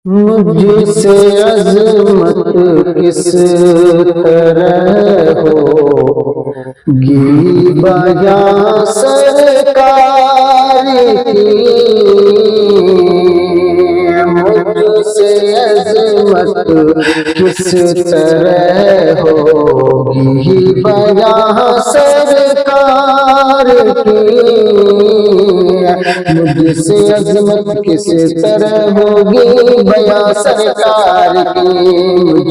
مجھ سے عظمت کس طرح ہوگی بیاں سرکار کی، مجھ سے عظمت کس طرح ہوگی بیاں سرکار کی، مجھ سے عظمت کس طرح ہوگی بیاں سرکار کی،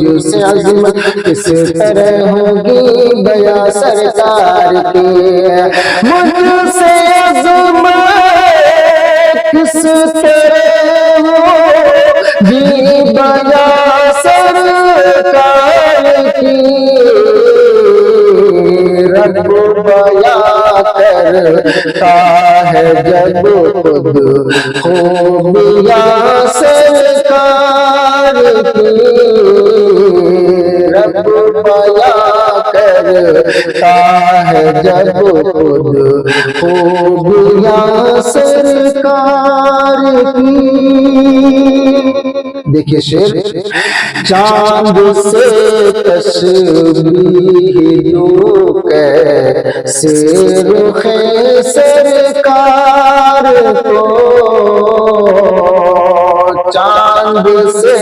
مجھ سے عظمت کس طرح ہوگی بیاں سرکار کی، مجھ سے عظمت کس طرح ہوگی بیاں سرکار کی، رب بیاں کرتا ہے جب خود خوبیاں سرکار کی، رب بیاں کرتا ہے جب خود خوبیاں سرکار کی۔ دیکھیے شعر، چاند سے تشبیہ دوں کیسے رخ سرکار کو، چاند سے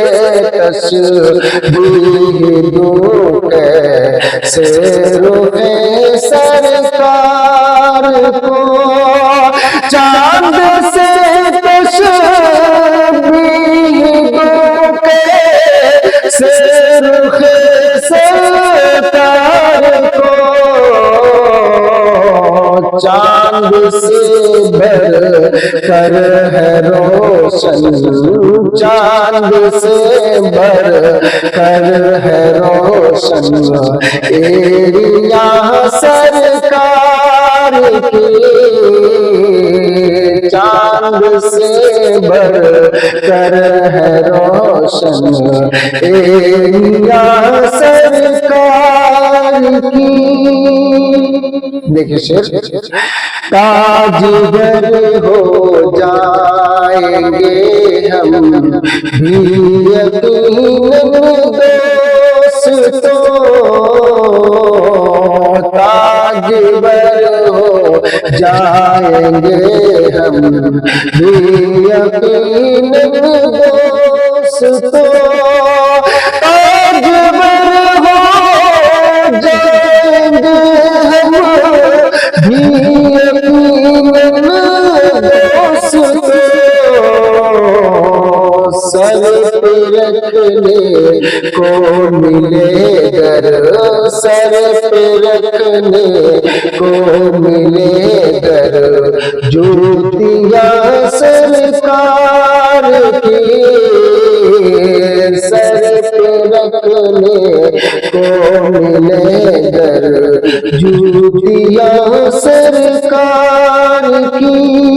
تشبیہ دوں کیسے رخ سرکار کو، چاند سے تشبیہ دوں کیسے رخ سرکار کو، چاند سے بڑھ کر ہے روشن، چاند سے بڑھ کر ہے روشن ایریا سرکار کی، چاند سے بڑھ کر ہے روشن ایریا سرکار کی۔ دیکھیں شعر، تاجگر ہو جائیں گے ہم بھی یقیناً دوستوں، تاجگر ہو جائیں گے ہم بھی یقیناً دوستوں، سر پہ رکھنے کو ملے گر، سر پہ رکھنے کو ملے گر جوتیاں سرکار کی، سر پہ رکھنے کو ملے گر جوتیاں سرکار کی۔